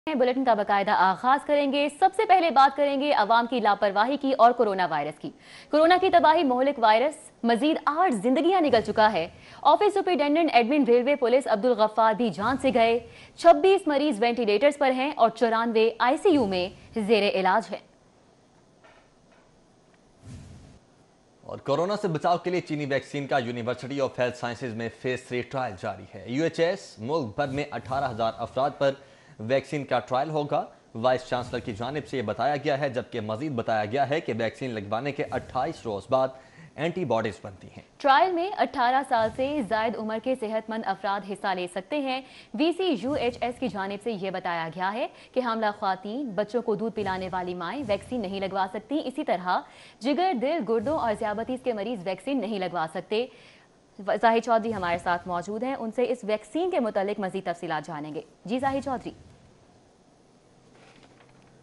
Bulletin का बाकायदा आगाज करेंगे। सबसे पहले बात करेंगे अवाम की लापरवाही की और कोरोना वायरस की। कोरोना की तबाही मोहलिक वायरस मजीद 8 जिंदगियां निकल चुका है। Office superintendent admin railway police Abdul Gaffar भी जान से गए। 26 मरीज वेंटिलेटर्स पर हैं और 94 ICU में जेर इलाज है। और कोरोना से बचाव के लिए चीनी वैक्सीन का यूनिवर्सिटी ऑफ हेल्थ साइंसेज में फेज 3 ट्रायल जारी है। UHS मुल्क भर में 18,000 अफराद पर वैक्सीन का ट्रायल होगा। वाइस चांसलर की जानिब से यह बताया गया है, जबकि मजीद बताया गया है कि वैक्सीन लगवाने के 28 रोज बाद एंटीबॉडीज बनती हैं। ट्रायल में 18 साल से जायद उम्र के सेहतमंद अफराद हिस्सा ले सकते हैं। VCUHS की जानिब से यह बताया गया है कि हामला ख्वातीन, बच्चों को दूध पिलाने वाली माएँ वैक्सीन नहीं लगवा सकती। इसी तरह जिगर, दिल, गुर्दों और ज़ियाबतीस के मरीज वैक्सीन नहीं लगवा सकते। जाहिद चौधरी हमारे साथ मौजूद हैं, उनसे इस वैक्सीन के मुतालिक मजीद तफसीलात जानेंगे। जी जाहिद चौधरी।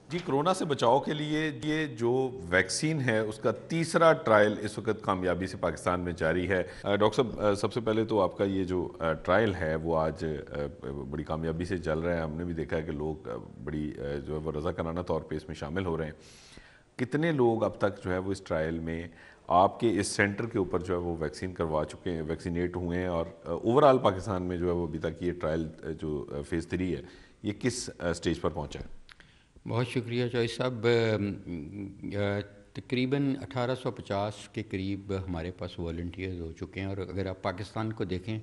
जी, कोरोना से बचाव के लिए ये जो वैक्सीन है उसका तीसरा ट्रायल इस वक्त कामयाबी से पाकिस्तान में जारी है। डॉक्टर साहब, सबसे पहले तो आपका ये जो ट्रायल है वो आज बड़ी कामयाबी से चल रहा है। हमने भी देखा है कि लोग बड़ी जो है वो रज़ाकाराना तौर पे इसमें शामिल हो रहे हैं। कितने लोग अब तक जो है वो इस ट्रायल में आपके इस सेंटर के ऊपर जो है वो वैक्सीन करवा चुके हैं, वैक्सीनेट हुए हैं, और ओवरऑल पाकिस्तान में जो है वो अभी तक ये ट्रायल जो फेज़ 3 है ये किस स्टेज पर पहुँचा है? बहुत शुक्रिया चौधरी साहब। तकरीबन 1850 के करीब हमारे पास वॉलंटियर्स हो चुके हैं, और अगर आप पाकिस्तान को देखें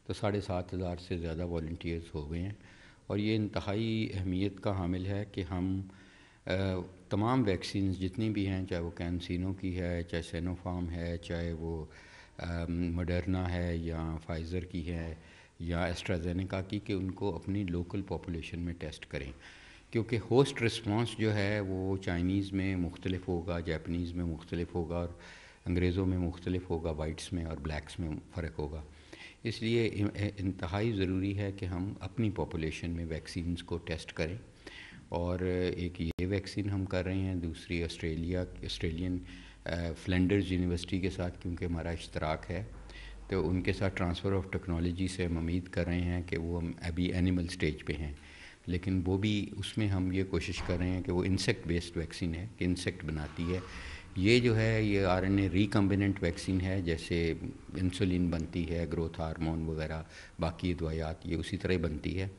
तो 7,500 से ज़्यादा वॉलंटियर्स हो गए हैं। और ये इंतहाई अहमियत का हामिल है कि हम तमाम वैक्सीन जितनी भी हैं, चाहे वो कैंसिनो की है, चाहे सिनोफार्म है, चाहे वो मॉडर्ना है या फाइज़र की है या एस्ट्राजेनेका की, कि उनको अपनी लोकल पॉपुलेशन में टेस्ट करें। क्योंकि होस्ट रिस्पांस जो है वो चाइनीज़ में मुख्तलिफ होगा, जापानीज़ में मुख्तलिफ होगा, और अंग्रेज़ों में मुख्तलिफ होगा, वाइट्स में और ब्लैक्स में फ़र्क होगा। इसलिए इंतहाई ज़रूरी है कि हम अपनी पॉपुलेशन में वैक्सीन्स को टेस्ट करें। और एक ये वैक्सीन हम कर रहे हैं, दूसरी ऑस्ट्रेलियन फ्लैंडर्स यूनिवर्सिटी के साथ, क्योंकि हमारा इश्तराक है, तो उनके साथ ट्रांसफ़र ऑफ टेक्नोलॉजी से हम उम्मीद कर रहे हैं कि वो हम अभी एनिमल स्टेज पे हैं, लेकिन वो भी उसमें हम ये कोशिश कर रहे हैं कि वो इंसेक्ट बेस्ड वैक्सीन है, कि इंसेक्ट बनाती है। ये जो है ये RNA रिकम्बिनेंट वैक्सीन है, जैसे इंसुलिन बनती है, ग्रोथ हार्मोन वगैरह, बाकी दवाइयात ये उसी तरह बनती है।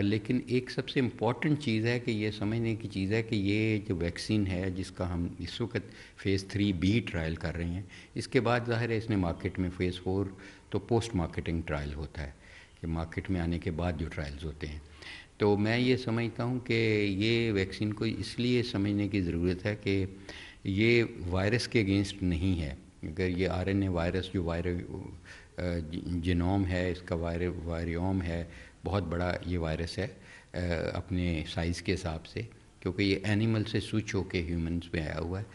लेकिन एक सबसे इम्पॉर्टेंट चीज़ है कि ये समझने की चीज़ है कि ये जो वैक्सीन है जिसका हम इस वक्त फेज़ 3B ट्रायल कर रहे हैं, इसके बाद ज़ाहिर है इसने मार्केट में फेज़ 4 तो पोस्ट मार्केटिंग ट्रायल होता है, कि मार्केट में आने के बाद जो ट्रायल्स होते हैं। तो मैं ये समझता हूँ कि ये वैक्सीन को इसलिए समझने की ज़रूरत है कि ये वायरस के अगेंस्ट नहीं है। अगर ये RNA वायरस जो जिनोम है, इसका वायरियोम है, बहुत बड़ा ये वायरस है अपने साइज़ के हिसाब से, क्योंकि ये एनिमल से स्विच होके ह्यूमंस में आया हुआ है।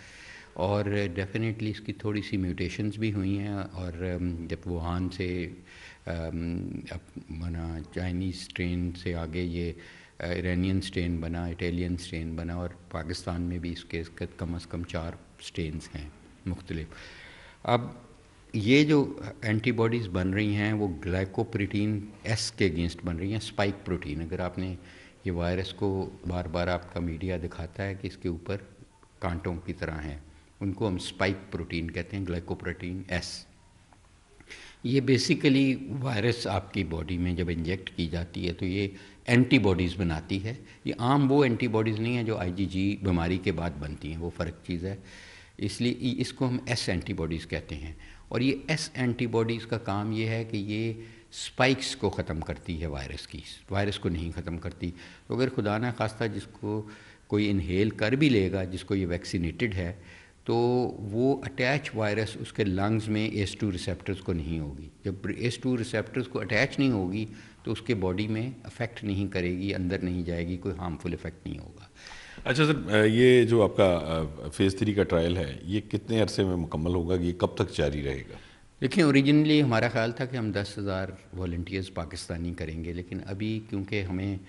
और डेफिनेटली इसकी थोड़ी सी म्यूटेशंस भी हुई हैं, और जब वुहान से बना, चाइनीज़ स्ट्रेन से आगे ये इरानियन स्ट्रेन बना, इटालियन स्ट्रेन बना, और पाकिस्तान में भी इसके कम से कम 4 स्ट्रेन्स हैं मुख्तलिफ। अब ये जो एंटीबॉडीज़ बन रही हैं वो ग्लाइकोप्रोटीन S के अगेंस्ट बन रही हैं, स्पाइक प्रोटीन। अगर आपने ये वायरस को बार बार आपका मीडिया दिखाता है कि इसके ऊपर कांटों की तरह हैं, उनको हम स्पाइक प्रोटीन कहते हैं, ग्लाइकोप्रोटीन S। ये बेसिकली वायरस आपकी बॉडी में जब इंजेक्ट की जाती है तो ये एंटीबॉडीज़ बनाती है। ये आम वो एंटीबॉडीज़ नहीं है जो IgG बीमारी के बाद बनती हैं, वो फ़र्क चीज़ है। इसलिए इसको हम S एंटीबॉडीज़ कहते हैं। और ये S एंटीबॉडीज़ का काम ये है कि ये स्पाइक्स को ख़त्म करती है वायरस की, वायरस को नहीं ख़त्म करती। तो अगर खुदा न खास्ता जिसको कोई इनहेल कर भी लेगा, जिसको ये वैक्सीनेटेड है, तो वो अटैच वायरस उसके लंग्स में ACE2 रिसेप्टर्स को नहीं होगी। जब ACE2 रिसेप्टर्स को अटैच नहीं होगी तो उसके बॉडी में अफेक्ट नहीं करेगी, अंदर नहीं जाएगी, कोई हार्मफुल इफेक्ट नहीं होगा। अच्छा सर, ये जो आपका फेज़ 3 का ट्रायल है ये कितने अरसे में मुकम्मल होगा, ये कब तक जारी रहेगा? देखिए, ओरिजिनली हमारा ख्याल था कि हम 10,000 वॉलंटियर्स पाकिस्तानी करेंगे, लेकिन अभी क्योंकि हमें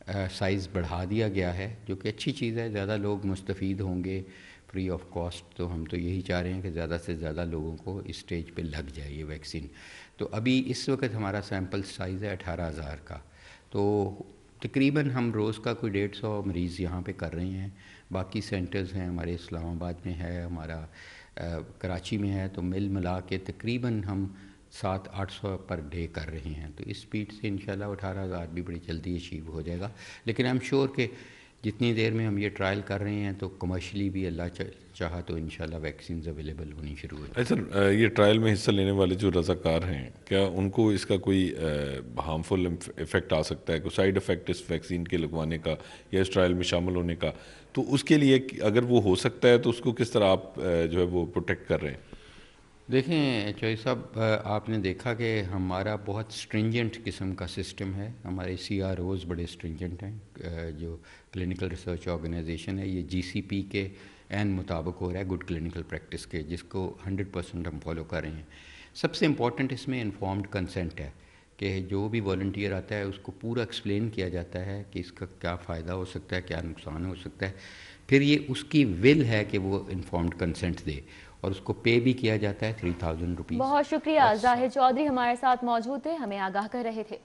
साइज़ बढ़ा दिया गया है, जो कि अच्छी चीज़ है, ज़्यादा लोग मुस्तफ़ीद होंगे फ्री ऑफ कॉस्ट, तो हम तो यही चाह रहे हैं कि ज़्यादा से ज़्यादा लोगों को इस स्टेज पे लग जाए ये वैक्सीन। तो अभी इस वक्त हमारा सैम्पल साइज़ है 18,000 का। तो तकरीबन हम रोज़ का कोई 150 मरीज़ यहाँ पे कर रहे हैं। बाकी सेंटर्स हैं हमारे, इस्लामाबाद में है, हमारा कराची में है, तो मिल मिला के तकरीबन हम 700-800 पर डे कर रहे हैं। तो इस स्पीड से इंशाल्लाह 18,000 भी बड़ी जल्दी अचीव हो जाएगा। लेकिन आई एम श्योर कि जितनी देर में हम ये ट्रायल कर रहे हैं तो कमर्शली भी अल्लाह चाहा तो इंशाल्लाह वैक्सीन अवेलेबल होनी शुरू हो जाएगी। सर, ये ट्रायल में हिस्सा लेने वाले जो रज़ाकार हैं, क्या उनको इसका कोई हार्मफुल इफ़ेक्ट आ सकता है, कोई साइड इफ़ेक्ट इस वैक्सीन के लगवाने का या इस ट्रायल में शामिल होने का? तो उसके लिए अगर वो हो सकता है तो उसको किस तरह आप जो है वो प्रोटेक्ट कर रहे हैं? देखें चौधरी साहब, आपने देखा कि हमारा बहुत स्ट्रिंजेंट किस्म का सिस्टम है। हमारे CROs बड़े स्ट्रिंजेंट हैं। जो क्लिनिकल रिसर्च ऑर्गेनाइजेशन है ये GCP के एन मुताबिक हो रहा है, गुड क्लिनिकल प्रैक्टिस के, जिसको 100% हम फॉलो कर रहे हैं। सबसे इम्पॉर्टेंट इसमें इन्फॉर्म्ड कंसेंट है कि जो भी वॉलंटियर आता है उसको पूरा एक्सप्लेन किया जाता है कि इसका क्या फ़ायदा हो सकता है, क्या नुकसान हो सकता है। फिर ये उसकी विल है कि वो इन्फॉर्म्ड कंसेंट दे, और उसको पे भी किया जाता है 3000 रुपीज़। बहुत शुक्रिया जाहिद चौधरी हमारे साथ मौजूद थे, हमें आगाह कर रहे थे।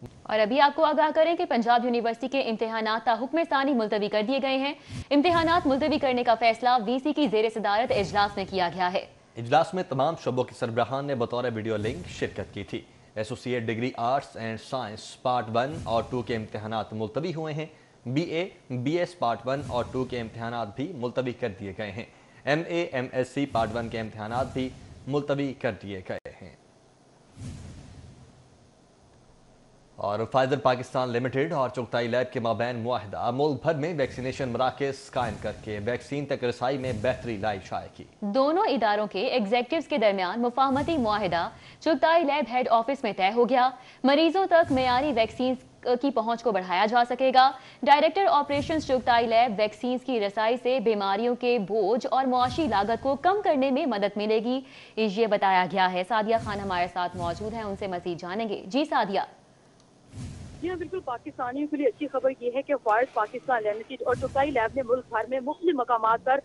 और अभी आपको आगाह करें कि पंजाब यूनिवर्सिटी के इम्तिहानात हुक्म सानी मुलतवी कर दिए गए हैं। इम्तिहानात मुलतवी करने का फैसला VC की ज़ेर सदारत इजलास में किया गया है। इजलास में तमाम शोबों के सरबराहान ने बतौर वीडियो लिंक शिरकत की थी। Associate degree arts and science part 1 और 2 के इम्तिहानात मुलतवी हुए हैं। BA, BS पार्ट 1 और 2 के इम्तिहानात भी मुलतवी कर दिए गए हैं। MA, MSc पार्ट 1 के इम्तिहानात भी मुलतवी कर दिए गए हैं। और फाइजर पाकिस्तान लिमिटेड और चुगताई लैब के माबैन मुआहिदा, मुल्क भर में वैक्सीनेशन मराकज़ कायम करके वैक्सीन तक रसाई में बेहतरी लाई जाएगी। दोनों इदारों के एग्जेक्टिव्स के दरमियान मुफाहमती मुआहिदा चुगताई लैब हेड ऑफिस में तय हो गया। मरीजों तक मेयारी वैक्सीन की पहुंच को बढ़ाया जा सकेगा। Director operations Chughtai lab vaccine की रसाई से बीमारियों के बोझ और मुआशी लागत को कम करने में मदद मिलेगी, ये बताया गया है। सादिया खान हमारे साथ मौजूद हैं, उनसे मजीद जानेंगे। जी सादिया। जी हाँ, बिल्कुल। पाकिस्तानियों के लिए अच्छी खबर ये है कि फाइजर पाकिस्तान लिमिटेड और चुगताई लैब ने मुल्क भर में मुख्तलिफ मकामात पर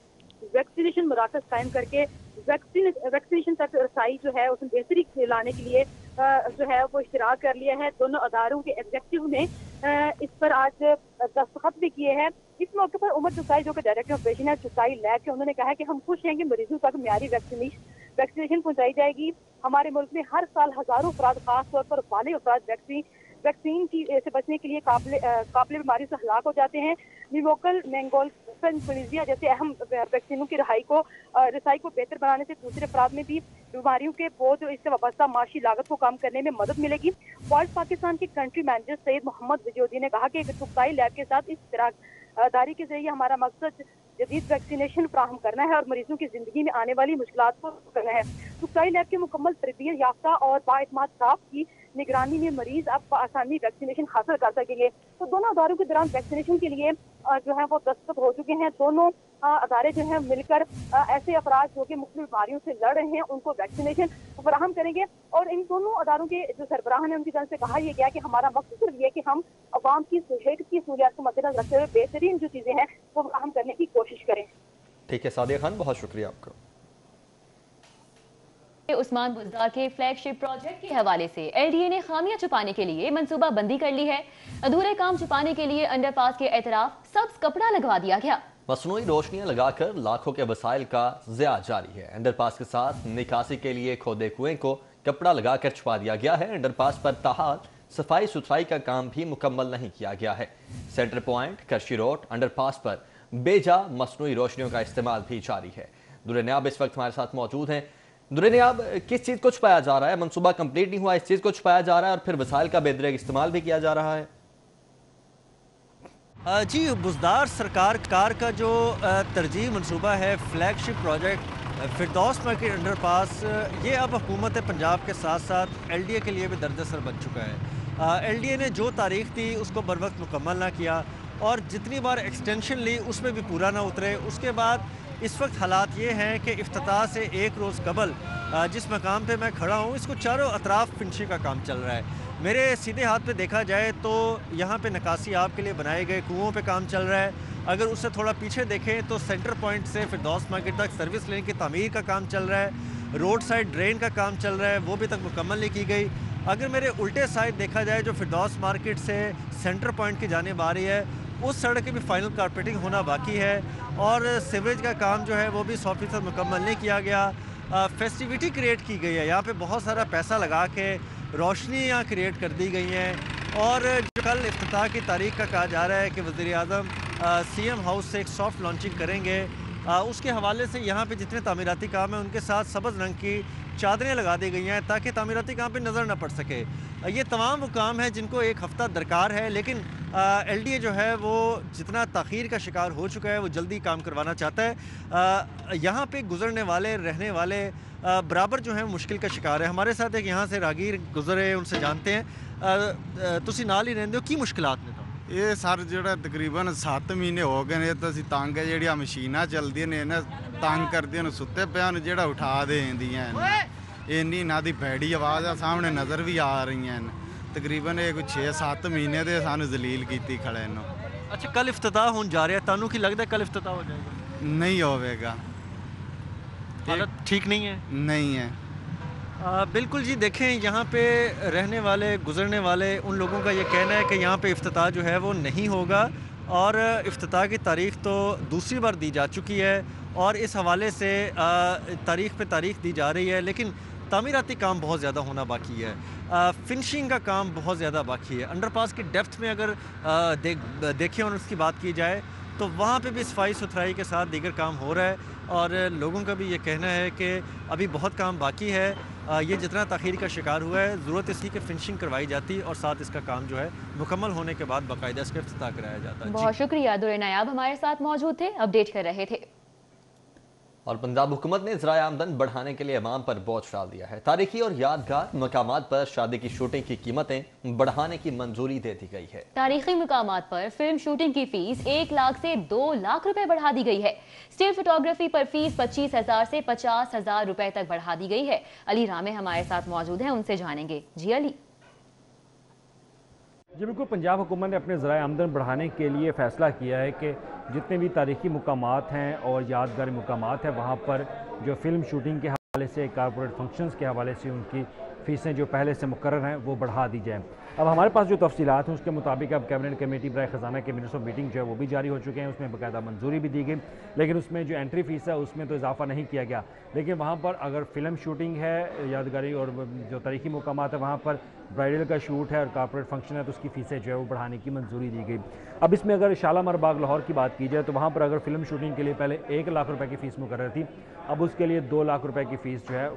वैक्सीनेशन मराकज़ कायम करके वैक्सीनेशन तक रसाई जो है उसमें बेहतरी लाने के लिए जो है वो इश्तराक कर लिया है। दोनों अदारों के एग्जेक्टिव ने इस पर आज दस्तखत भी किए हैं। इस मौके पर उमर चुगताई जो कि डायरेक्टर ऑपरेशन है चुगताई लैब के, उन्होंने कहा कि हम खुश हैं कि मरीजों तक मियारी वैक्सीनेशन पहुँचाई जाएगी। हमारे मुल्क में हर साल हजारों अफराद, खास तौर पर बाले अफराद वैक्सीन की से बचने के लिए काबिल बीमारी से हलाक हो जाते हैं। निमोकल, मेंगोल, इन्फ्लुएंजा जैसे अहम वैक्सीनों की रसाई को बेहतर बनाने से दूसरे अफराद में भी बीमारियों के बोझ और इससे वाबस्ता माशी लागत को कम करने में मदद मिलेगी। फाइजर पाकिस्तान के कंट्री मैनेजर सैयद मोहम्मद वजीउद्दीन ने कहा कि चुगताई लैब के साथ इस दारी के जरिए हमारा मकसद जदीद वैक्सीनेशन फ्राहम करना है और मरीजों की जिंदगी में आने वाली मुश्किलात को करना है। चुगताई लैब के मुकम्मल तरबियत याफ्ता और बाएतमाद स्टाफ की निगरानी में मरीज अब आसानी वैक्सीनेशन हासिल कर सकेंगे। तो दोनों अदारों के दौरान वैक्सीनेशन के लिए जो है वो दस्तखत हो चुके हैं। दोनों अदारे जो है मिलकर ऐसे अफराद जो कि मुख्तलिफ बीमारियों से लड़ रहे हैं उनको वैक्सीनेशन फराहम करेंगे। और इन दोनों अदारों के जो सरबराह ने उनकी तरफ से कहा यह गया कि हमारा मकसद सिर्फ ये कि हम अवाम की सेहत की सहूलियात को मद्देनजर रखते हुए बेहतरीन जो चीजें हैं वो फराहम करने की कोशिश करें। ठीक है सादिया खान, बहुत शुक्रिया आपका। उस्मान बुज़दार के फ्लैगशिप प्रोजेक्ट के हवाले से LDA ने खामियां छुपाने के लिए मंसूबा बंदी कर ली है। अधूरे काम छुपाने के लिए अंडरपास के एतराफ सब्ज कपड़ा लगवा दिया गया। मसनूई रोशनियां लगाकर लाखों के वसाइल का ज़िया जारी है। अंडरपास के साथ निकासी के लिए खोदे कुएं को कपड़ा लगाकर छुपा दिया गया है। अंडरपास पर ताहाल सफाई सुथराई का काम भी मुकम्मल नहीं किया गया है। सेंटर पॉइंट, करशी रोड, अंडरपास पर बेजा मसनूई रोशनियों का इस्तेमाल भी जारी है। दुरेनियाब इस वक्त हमारे साथ मौजूद हैं। दुरेनियाब, किस चीज़ को छुपाया जा रहा है? मंसूबा कंप्लीट नहीं हुआ, इस चीज़ को छुपाया जा रहा है और फिर वसाइल का बेदरेग इस्तेमाल भी किया जा रहा है। जी, बुज़दार सरकार का जो तरजीह मंसूबा है फ्लैगशिप प्रोजेक्ट फिरदौस मार्केट अंडरपास, ये अब हुकूमत पंजाब के साथ साथ LDA के लिए भी दर्द-ए-सर बन चुका है। LDA ने जो तारीख थी उसको बर वक्त मुकम्मल ना किया और जितनी बार एक्सटेंशन ली उसमें भी पूरा ना उतरे। उसके बाद इस वक्त हालात ये हैं कि इफ्तिताह से एक रोज़ कबल जिस मकाम पे मैं खड़ा हूँ इसको चारों अतराफ फिनिशिंग का काम चल रहा है। मेरे सीधे हाथ पे देखा जाए तो यहाँ पे नकासी आप के लिए बनाए गए कुओं पे काम चल रहा है। अगर उससे थोड़ा पीछे देखें तो सेंटर पॉइंट से फिरदौस मार्केट तक सर्विस लेन की तामीर का काम चल रहा है। रोड साइड ड्रेन का काम चल रहा है, वो भी तक मुकम्मल नहीं की गई। अगर मेरे उल्टे साइड देखा जाए जो फिरदौस मार्केट से सेंटर पॉइंट की जानिब आ रही है, उस सड़क की भी फाइनल कारपेटिंग होना बाकी है और सीवरेज का काम जो है वो भी 100% मुकम्मल नहीं किया गया। फेस्टिविटी क्रिएट की गई है, यहाँ पे बहुत सारा पैसा लगा के रोशनी यहाँ क्रिएट कर दी गई हैं और जो कल इफ्तिताह की तारीख का कहा जा रहा है कि वज़ीर-ए-आज़म CM हाउस से एक सॉफ्ट लॉन्चिंग करेंगे, उसके हवाले से यहाँ पे जितने तामीराती काम हैं उनके साथ सब्ज़ रंग की चादरें लगा दी गई हैं ताकि तामीराती काम पे नज़र न पड़ सके। ये तमाम वो काम है जिनको एक हफ़्ता दरकार है, लेकिन LDA जो है वो जितना ताख़ीर का शिकार हो चुका है वो जल्दी काम करवाना चाहता है। यहाँ पे गुज़रने वाले रहने वाले बराबर जो है मुश्किल का शिकार है। हमारे साथ एक यहाँ से राहगीर गुज़रे, उनसे जानते हैं। तुसी नाल ही रहंदे हो, की मुश्किलात ने? ਇਹ ਸਰ ਜਿਹੜਾ ਤਕਰੀਬਨ 7 ਮਹੀਨੇ ਹੋ ਗਏ ਨੇ ਤਾਂ ਅਸੀਂ ਤੰਗ ਹੈ, ਜਿਹੜੀਆਂ ਮਸ਼ੀਨਾਂ ਚੱਲਦੀਆਂ ਨੇ ਨਾ ਤੰਗ ਕਰਦੀਆਂ ਨੇ, ਸੁੱਤੇ ਪਿਆਂ ਨੂੰ ਜਿਹੜਾ ਉਠਾ ਦੇ ਦਿੰਦੀਆਂ ਨੇ। ਇੰਨੀ ਨਾ ਦੀ ਭੈੜੀ ਆਵਾਜ਼ ਆ, ਸਾਹਮਣੇ ਨਜ਼ਰ ਵੀ ਆ ਰਹੀਆਂ ਨੇ। ਤਕਰੀਬਨ ਇਹ ਕੋਈ 6-7 ਮਹੀਨੇ ਦੇ ਸਾਨੂੰ ਜ਼ਲੀਲ ਕੀਤੀ ਖੜੇ ਨੂੰ। ਅੱਛਾ, ਕੱਲ ਇਫਤਤਾਹ ਹੋਣ ਜਾ ਰਿਹਾ, ਤੁਹਾਨੂੰ ਕੀ ਲੱਗਦਾ ਕੱਲ ਇਫਤਤਾਹ ਹੋ ਜਾਏਗਾ? ਨਹੀਂ ਹੋਵੇਗਾ, हालत ठीक नहीं है? नहीं है। बिल्कुल जी, देखें यहाँ पे रहने वाले गुज़रने वाले उन लोगों का ये कहना है कि यहाँ पे इफ्तिताह जो है वो नहीं होगा और इफ्तिताह की तारीख़ तो दूसरी बार दी जा चुकी है और इस हवाले से तारीख़ पे तारीख़ दी जा रही है, लेकिन तामीराती काम बहुत ज़्यादा होना बाकी है। फिनिशिंग का काम बहुत ज़्यादा बाकी है। अंडरपास की डेप्थ में अगर देखें और उसकी बात की जाए तो वहाँ पे भी सफाई सुथराई के साथ दीगर काम हो रहा है और लोगों का भी ये कहना है कि अभी बहुत काम बाकी है। ये जितना ताख़ीर का शिकार हुआ है, ज़रूरत इसकी कि फिनिशिंग करवाई जाती और साथ इसका काम जो है मुकम्मल होने के बाद बाकायदा इसका इफ्तिताह कराया जाता है। बहुत शुक्रिया, दुरे नायाब हमारे साथ मौजूद थे, अपडेट कर रहे थे। और पंजाब हुकूमत ने ज़राए आमदन बढ़ाने के लिए अवाम पर बोझ डाल दिया है। तारीखी और यादगार मकामात पर शादी की शूटिंग की कीमतें बढ़ाने की मंजूरी दे दी गई है। तारीखी मकामात पर फिल्म शूटिंग की फीस 1 लाख से 2 लाख रुपए बढ़ा दी गई है। स्टिल फोटोग्राफी पर फीस 25,000 से 50,000 रुपए तक बढ़ा दी गई है। अली रामे हमारे साथ मौजूद हैं, उनसे जानेंगे। जी अली। जी बिल्कुल, पंजाब हुकूमत ने अपने ज़राए आमदन बढ़ाने के लिए फ़ैसला किया है कि जितने भी तारीखी मुकामात हैं और यादगार मुकामात हैं वहाँ पर जो फ़िल्म शूटिंग के हवाले से, कॉर्पोरेट फंक्शंस के हवाले से उनकी फ़ीसें जो पहले से मुकर्रर हैं वो बढ़ा दी जाएँ। अब हमारे पास जो तफसीलात हैं उसके मुताबिक अब कैबिनेट कमेटी बराए ख़जाना के मिनट्स ऑफ मीटिंग जो है वो भी जारी हो चुके हैं, उसमें बाकायदा मंजूरी भी दी गई, लेकिन उसमें जो एंट्री फ़ीस है उसमें तो इजाफा नहीं किया गया। लेकिन वहाँ पर अगर फ़िल्म शूटिंग है, यादगारी और जो तारीखी मुकामात है वहाँ पर ब्राइडल का शूट है और कॉर्पोरेट फंक्शन है तो उसकी फ़ीसें जो है वो बढ़ाने की मंजूरी दी गई। अब इसमें अगर शालामार बाग लाहौर की बात की जाए तो वहाँ पर अगर फ़िल्म शूटिंग के लिए पहले 1 लाख रुपए की फ़ीस मुकर्रर थी, अब उसके लिए 2 लाख रुपए की फ़ीस जो है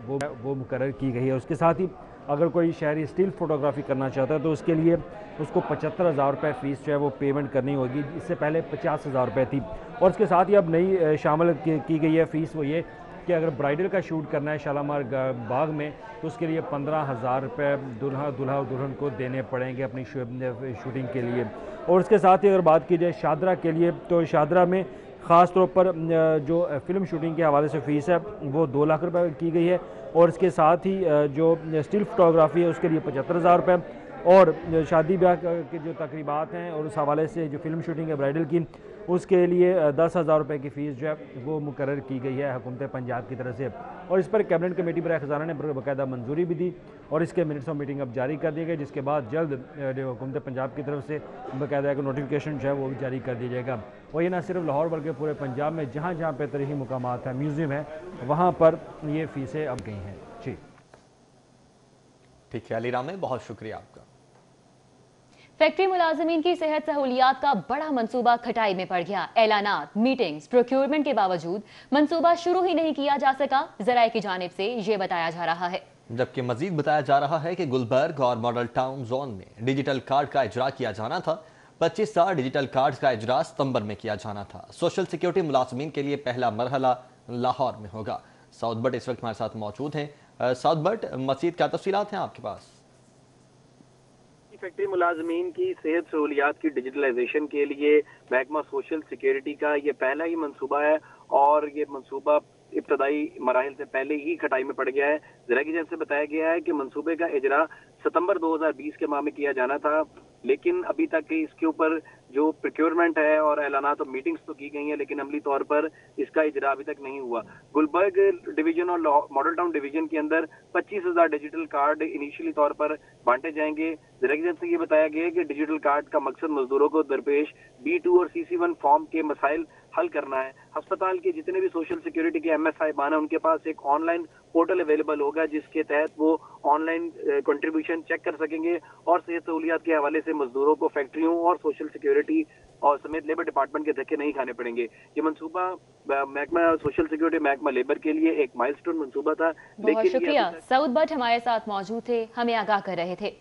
वो मुकर्रर की गई है। उसके साथ ही अगर कोई शहरी स्टिल फोटोग्राफी करना चाहता है तो उसके लिए उसको 75,000 रुपये फ़ीस जो है वो पेमेंट करनी होगी, इससे पहले 50,000 रुपये थी। और उसके साथ ही अब नई शामिल की गई है फ़ीस, वो ये कि अगर ब्राइडल का शूट करना है शालामार बाग में तो उसके लिए 15,000 रुपये दूल्हा दुल्हन को देने पड़ेंगे अपनी शूटिंग के लिए। और उसके साथ ही अगर बात की जाए शादरा के लिए तो शादरा में ख़ास तौर पर जो फ़िल्म शूटिंग के हवाले से फ़ीस है वो 2 लाख रुपये की गई है और इसके साथ ही जो स्टिल फोटोग्राफी है उसके लिए 75,000 रुपये और शादी ब्याह के जो तकरीबात हैं और उस हवाले से जो फ़िल्म शूटिंग है ब्राइडल की उसके लिए 10,000 रुपये की फ़ीस जो है वो मुकर्रर की गई है हुकूमत पंजाब की तरफ से। और इस पर कैबिनेट कमेटी बराए ख़जाना ने बाकायदा मंजूरी भी दी और इसके मिनट्स ऑफ मीटिंग अब जारी कर दिए गए, जिसके बाद जल्द हुकूमत पंजाब की तरफ से बाकायदा एक नोटिफिकेशन जो है वो भी जारी कर दिया जाएगा। और ये न सिर्फ लाहौर बल्कि पूरे पंजाब में जहाँ जहाँ पे तारीखी मुकामात हैं, म्यूज़ियम है, वहाँ पर ये फ़ीसें अब गई हैं। जी ठीक है अली रामे, बहुत शुक्रिया आपका। फैक्ट्री मुलाजमीन की सेहत सहूलियात का बड़ा मंसूबा खटाई में पड़ गया। ऐलानात, मीटिंग्स, प्रोक्योरमेंट के बावजूद मंसूबा शुरू ही नहीं किया जा सका, ज़राए की जानिब से ये बताया जा रहा है। जबकि मजीद बताया जा रहा है कि गुलबर्ग और मॉडल टाउन जोन में डिजिटल कार्ड का इजरा किया जाना था। 25,000 डिजिटल कार्ड का इजरा सितंबर में किया जाना था। सोशल सिक्योरिटी मुलाजमीन के लिए पहला मरहला लाहौर में होगा। साउथ बट इस वक्त हमारे साथ मौजूद हैं। साउथ बट, मजीद क्या तफसीलात हैं आपके पास? फैक्ट्री मुलाजमीन की सेहत सहूलियात की डिजिटलाइजेशन के लिए महकमा सोशल सिक्योरिटी का ये पहला ही मंसूबा है और ये मंसूबा इब्तदाई मराहिल से पहले ही खटाई में पड़ गया है। ज़रा की जानिब से बताया गया है कि मंसूबे का इजरा सितंबर 2020 के माह में किया जाना था, लेकिन अभी तक इसके ऊपर जो प्रोक्योरमेंट है और ऐलानात और मीटिंग्स तो की गई हैं, लेकिन अमली तौर पर इसका इजरा अभी तक नहीं हुआ। गुलबर्ग डिवीजन और मॉडल टाउन डिवीजन के अंदर 25,000 डिजिटल कार्ड इनिशियली तौर पर बांटे जाएंगे। ज़राए से ये बताया गया है कि डिजिटल कार्ड का मकसद मजदूरों को दरपेश B2 और CC1 फॉर्म के मसाइल हल करना है। अस्पताल के जितने भी सोशल सिक्योरिटी के MS साहिबान हैं, उनके पास एक ऑनलाइन पोर्टल अवेलेबल होगा जिसके तहत वो ऑनलाइन कंट्रीब्यूशन चेक कर सकेंगे और सेहत सहूलियात के हवाले से मजदूरों को फैक्ट्रियों और सोशल सिक्योरिटी और समेत लेबर डिपार्टमेंट के धक्के नहीं खाने पड़ेंगे। ये मंसूबा महकमा सोशल सिक्योरिटी महकमा लेबर के लिए एक माइलस्टोन मंसूबा था। बहुत शुक्रिया, सऊद भट्ट हमारे साथ मौजूद थे, हमें आगाह कर रहे थे।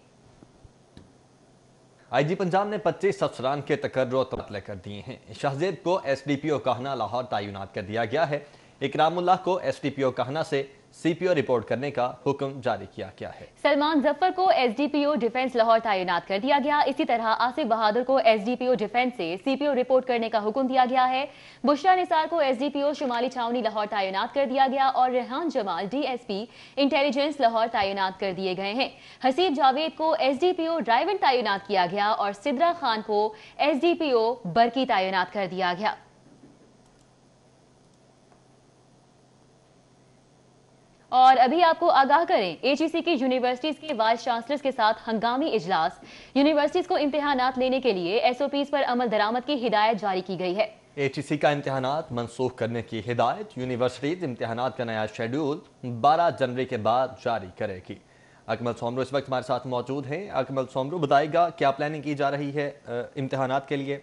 IG पंजाब ने 25 अफसरान के तकर्रो तबादले कर दिए हैं। शाहजेब को SDPO कहना लाहौर तैनात कर दिया गया है। इकरामुल्लाह को SDPO कहना से CPO रिपोर्ट करने का हुक्म जारी किया गया है। सलमान जफर को SDPO डिफेंस लाहौर तैनात कर दिया गया। इसी तरह आसिफ बहादुर को SDPO डिफेंस से CPO रिपोर्ट करने का हुक्म दिया गया है। बुशरा निसार को SDPO शुमाली छावनी लाहौर तैनात कर दिया गया और रेहान जमाल DSP इंटेलिजेंस लाहौर तैनात कर दिए गए हैं। हसीब जावेद को SDPO ड्राइवन तैनात किया गया और सिद्रा खान को SDPO बरकी तैनात कर दिया गया। और अभी आपको आगाह करें, HEC की यूनिवर्सिटीज के वाइस चांसलर्स के साथ हंगामी इजलास। यूनिवर्सिटीज को इम्तिहानात लेने के लिए SOPs पर अमल दरामद की हिदायत जारी की गई है। HEC का इम्तिहानात मनसूख करने की हिदायत। यूनिवर्सिटीज इम्तिहानात का नया शेड्यूल 12 जनवरी के बाद जारी करेगी। अकमल सोमरू इस वक्त हमारे साथ मौजूद हैं। अकमल सोमरू, बताएगा क्या प्लानिंग की जा रही है इम्तिहानात के लिए?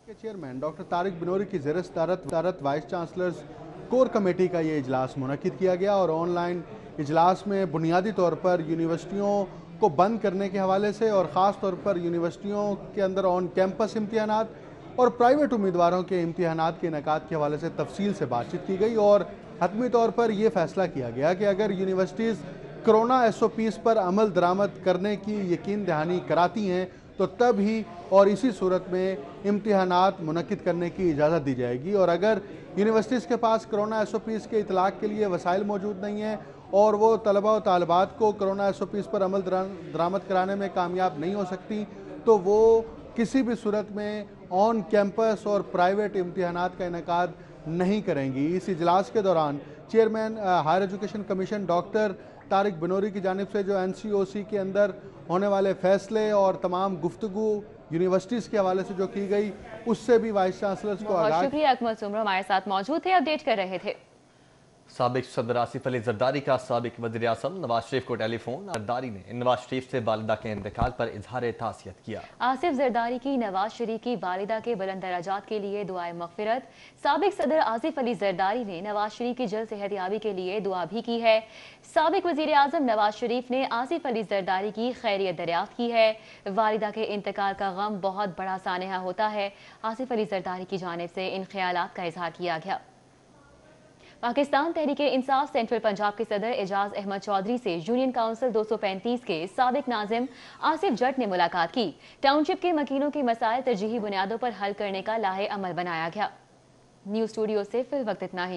चेयरमैन डॉक्टर तारिक बिनोरी की ज़ेर सदारत वाइस चांसलर्स कोर कमेटी का ये इजलास मुनक्किद किया गया और ऑनलाइन इजलास में बुनियादी तौर पर यूनिवर्सिटियों को बंद करने के हवाले से और ख़ास तौर पर यूनिवर्सिटियों के अंदर ऑन कैंपस इम्तिहानात और प्राइवेट उम्मीदवारों के इम्तिहानात के इनेकाद के हवाले से तफसील से बातचीत की गई और हतमी तौर पर यह फैसला किया गया कि अगर यूनिवर्सिटीज़ कोरोना SOPs पर अमल दरामद करने की यकीन दहानी कराती हैं तो तब ही और इसी सूरत में इम्तिहानात मुनक्किद करने की इजाज़त दी जाएगी। और अगर यूनिवर्सिटीज़ के पास कोरोना SOPs के इतलाक़ के लिए वसाइल मौजूद नहीं हैं और वो तलबा और तालिबात को कोरोना SOPs पर अमल दरामद कराने में कामयाब नहीं हो सकती तो वो किसी भी सूरत में ऑन कैंपस और प्राइवेट इम्तिहानात का इनेकाद नहीं करेंगी। इस इजलास के दौरान chairman higher education commission doctor Tariq Binori की जानिब से जो NCOC के अंदर होने वाले फैसले और तमाम गुफ्तगू यूनिवर्सिटीज़ के हवाले से जो की गई उससे भी वाइस चांसलर्स को बहुत शुक्रिया। अकमल सोमरू हमारे साथ मौजूद थे, अपडेट कर रहे थे। साबिक सदर आसिफ अली जरदारी का साबिक वज़ीर आज़म नवाज शरीफ को टेलीफोन। जरदारी ने नवाज शरीफ से वालिदा के इंतकाल पर इजहार तासियत किया। आसिफ जरदारी की नवाज शरीफ की वालिदा के बुलंद दराजात के लिए दुआए मग़फ़िरत। साबिक सदर आसिफ अली जरदारी ने नवाज शरीफ की जल्द सेहतयाबी के लिए दुआ भी की है। साबिक वज़ीर आज़म नवाज शरीफ ने आसिफ अली जरदारी की खैरियत दरियाफ्त की है। वालिदा के इंतकाल का गम बहुत बड़ा सानहा होता है। आसिफ अली जरदारी की जानिब से इन ख्यालात का इजहार किया गया। पाकिस्तान तहरीके इंसाफ सेंट्रल पंजाब के सदर एजाज अहमद चौधरी से यूनियन काउंसिल 235 के साबिक नाजिम आसिफ जट ने मुलाकात की। टाउनशिप के मकीनों के मसाइल तरजीही बुनियादों पर हल करने का लाहे अमल बनाया गया। न्यूज़ स्टूडियो से फिल वक्त इतना ही।